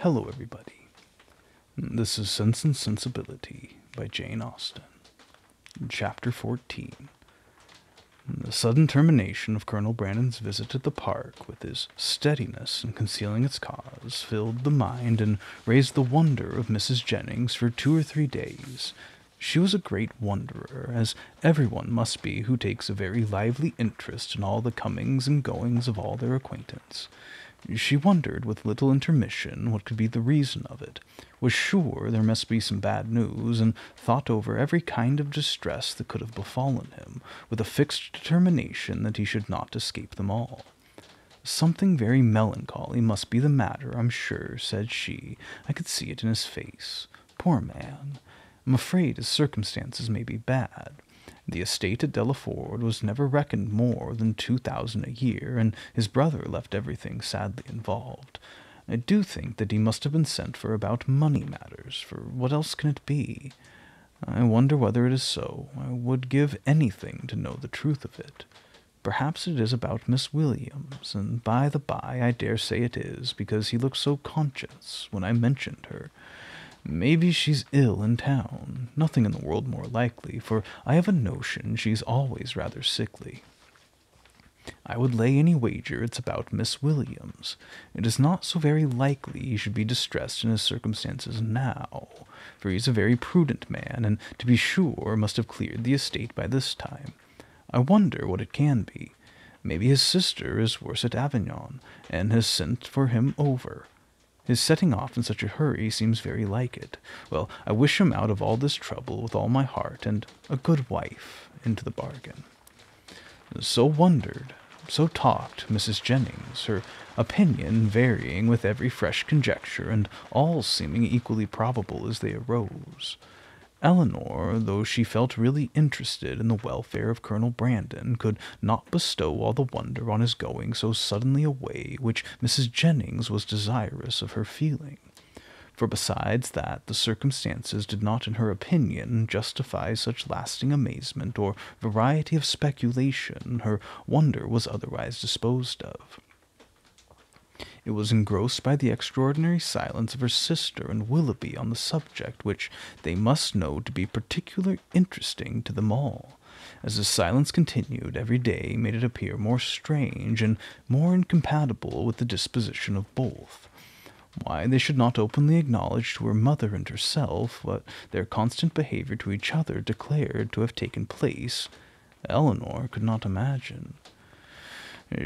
Hello, everybody. This is Sense and Sensibility by Jane Austen. Chapter 14. The sudden termination of Colonel Brandon's visit to the park, with his steadiness in concealing its cause, filled the mind and raised the wonder of Mrs. Jennings for 2 or 3 days. She was a great wonderer, as everyone must be who takes a very lively interest in all the comings and goings of all their acquaintance. She wondered with little intermission what could be the reason of it, was sure there must be some bad news, and thought over every kind of distress that could have befallen him, with a fixed determination that he should not escape them all. Something very melancholy must be the matter, I'm sure, said she. I could see it in his face. Poor man! I'm afraid his circumstances may be bad. The estate at Delaford was never reckoned more than 2,000 a year, and his brother left everything sadly involved. I do think that he must have been sent for about money matters, for what else can it be? I wonder whether it is so. I would give anything to know the truth of it. Perhaps it is about Miss Williams, and by the by I dare say it is, because he looked so conscious when I mentioned her. Maybe she's ill in town. Nothing in the world more likely, for I have a notion she's always rather sickly. I would lay any wager it's about Miss Williams. It is not so very likely he should be distressed in his circumstances now, for he's a very prudent man, and to be sure must have cleared the estate by this time. I wonder what it can be. Maybe his sister is worse at Avignon, and has sent for him over. His setting off in such a hurry seems very like it. Well, I wish him out of all this trouble with all my heart, and a good wife into the bargain. So wondered, so talked Mrs. Jennings, her opinion varying with every fresh conjecture, and all seeming equally probable as they arose. Eleanor, though she felt really interested in the welfare of Colonel Brandon, could not bestow all the wonder on his going so suddenly away which Mrs. Jennings was desirous of her feeling. For besides that, the circumstances did not, in her opinion, justify such lasting amazement or variety of speculation, her wonder was otherwise disposed of. It was engrossed by the extraordinary silence of her sister and Willoughby on the subject, which they must know to be particularly interesting to them all. As the silence continued, every day made it appear more strange and more incompatible with the disposition of both. Why they should not openly acknowledge to her mother and herself what their constant behavior to each other declared to have taken place, Eleanor could not imagine.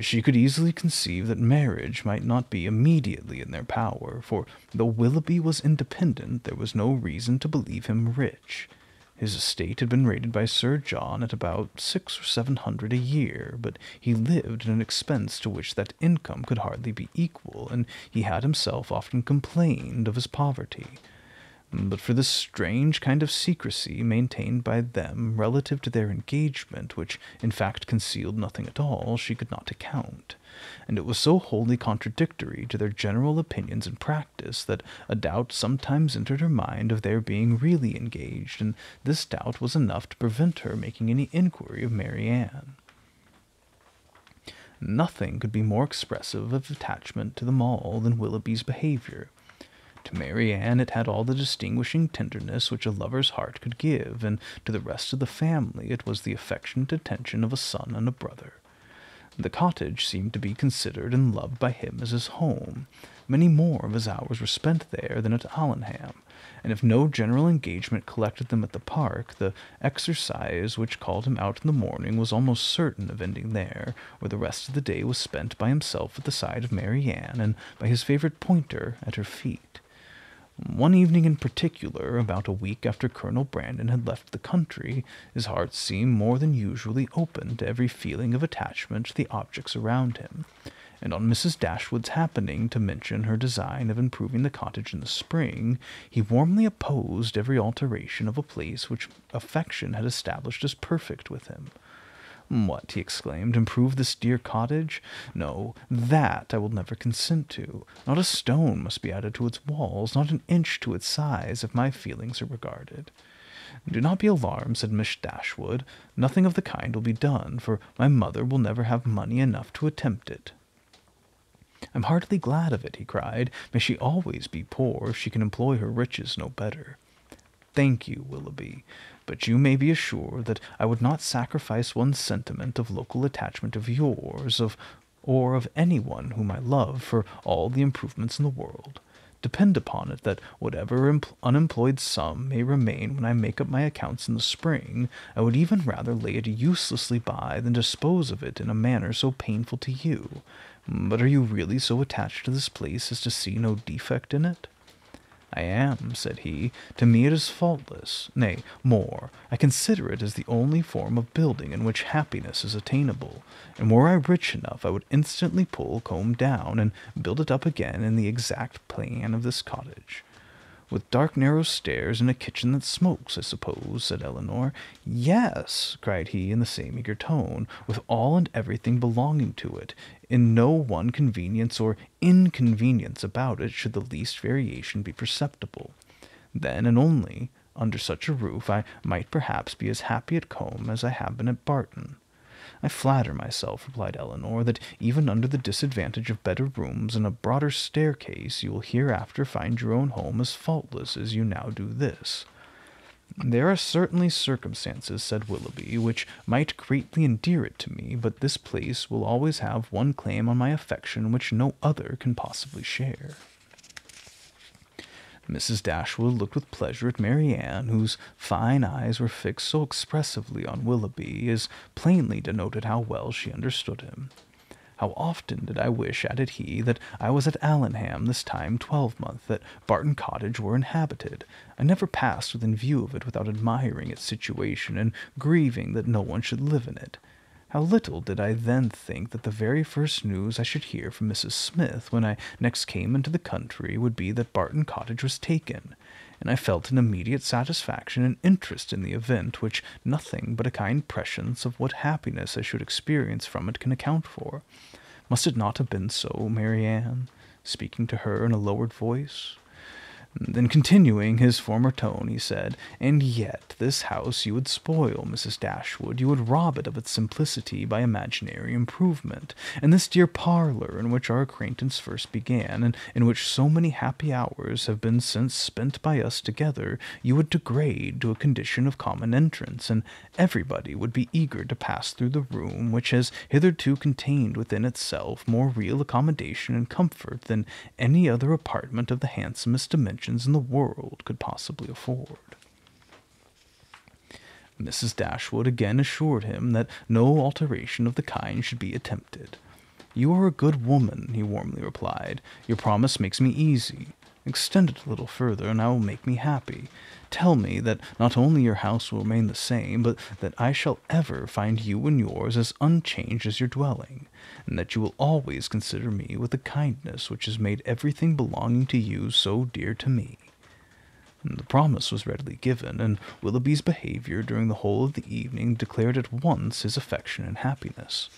She could easily conceive that marriage might not be immediately in their power, for though Willoughby was independent, there was no reason to believe him rich. His estate had been rated by Sir John at about 600 or 700 a year, but he lived at an expense to which that income could hardly be equal, and he had himself often complained of his poverty. But for this strange kind of secrecy maintained by them relative to their engagement, which in fact concealed nothing at all, she could not account, and it was so wholly contradictory to their general opinions and practice that a doubt sometimes entered her mind of their being really engaged, and this doubt was enough to prevent her making any inquiry of Marianne. Nothing could be more expressive of attachment to them all than Willoughby's behavior. To Marianne it had all the distinguishing tenderness which a lover's heart could give, and to the rest of the family it was the affectionate attention of a son and a brother. The cottage seemed to be considered and loved by him as his home. Many more of his hours were spent there than at Allenham, and if no general engagement collected them at the park, the exercise which called him out in the morning was almost certain of ending there, where the rest of the day was spent by himself at the side of Marianne, and by his favourite pointer at her feet. One evening in particular, about a week after Colonel Brandon had left the country, his heart seemed more than usually open to every feeling of attachment to the objects around him, and on Mrs. Dashwood's happening to mention her design of improving the cottage in the spring, he warmly opposed every alteration of a place which affection had established as perfect with him. "What," he exclaimed, "improve this dear cottage? No, that I will never consent to. Not a stone must be added to its walls, not an inch to its size, if my feelings are regarded." "Do not be alarmed," said Miss Dashwood. "Nothing of the kind will be done, for my mother will never have money enough to attempt it." I'm heartily glad of it, he cried. May she always be poor if she can employ her riches no better. Thank you, Willoughby, but you may be assured that I would not sacrifice one sentiment of local attachment of yours, or of any one whom I love, for all the improvements in the world. Depend upon it that whatever unemployed sum may remain when I make up my accounts in the spring, I would even rather lay it uselessly by than dispose of it in a manner so painful to you. But are you really so attached to this place as to see no defect in it? I am, said he. To me it is faultless. Nay, more, I consider it as the only form of building in which happiness is attainable, and were I rich enough I would instantly pull Combe down and build it up again in the exact plan of this cottage. With dark narrow stairs and a kitchen that smokes, I suppose, said Eleanor. Yes, cried he in the same eager tone, with all and everything belonging to it, in no one convenience or inconvenience about it should the least variation be perceptible. Then and only under such a roof I might perhaps be as happy at Combe as I have been at Barton. I flatter myself, replied Eleanor, that even under the disadvantage of better rooms and a broader staircase you will hereafter find your own home as faultless as you now do this. There are certainly circumstances, said Willoughby, which might greatly endear it to me, but this place will always have one claim on my affection which no other can possibly share. Mrs. Dashwood looked with pleasure at Marianne, whose fine eyes were fixed so expressively on Willoughby as plainly denoted how well she understood him. How often did I wish, added he, that I was at Allenham this time 12-month, that Barton Cottage were inhabited. I never passed within view of it without admiring its situation, and grieving that no one should live in it. How little did I then think that the very first news I should hear from Mrs. Smith, when I next came into the country, would be that Barton Cottage was taken, and I felt an immediate satisfaction and interest in the event, which nothing but a kind prescience of what happiness I should experience from it can account for. Must it not have been so, Marianne? Speaking to her in a lowered voice. Then continuing his former tone, he said, And yet this house you would spoil, Mrs. Dashwood. You would rob it of its simplicity by imaginary improvement. And this dear parlour, in which our acquaintance first began, and in which so many happy hours have been since spent by us together, you would degrade to a condition of common entrance, and everybody would be eager to pass through the room, which has hitherto contained within itself more real accommodation and comfort than any other apartment of the handsomest dimensions in the world could possibly afford. Mrs. Dashwood again assured him that no alteration of the kind should be attempted. You are a good woman, he warmly replied. Your promise makes me easy. Extend it a little further, and I will make me happy. Tell me that not only your house will remain the same, but that I shall ever find you and yours as unchanged as your dwelling, and that you will always consider me with the kindness which has made everything belonging to you so dear to me. The promise was readily given, and Willoughby's behavior during the whole of the evening declared at once his affection and happiness.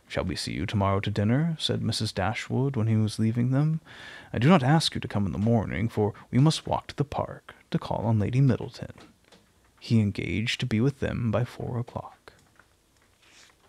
Shall we see you tomorrow to dinner? Said Mrs. Dashwood when he was leaving them. I do not ask you to come in the morning, for we must walk to the park to call on Lady Middleton. He engaged to be with them by 4 o'clock.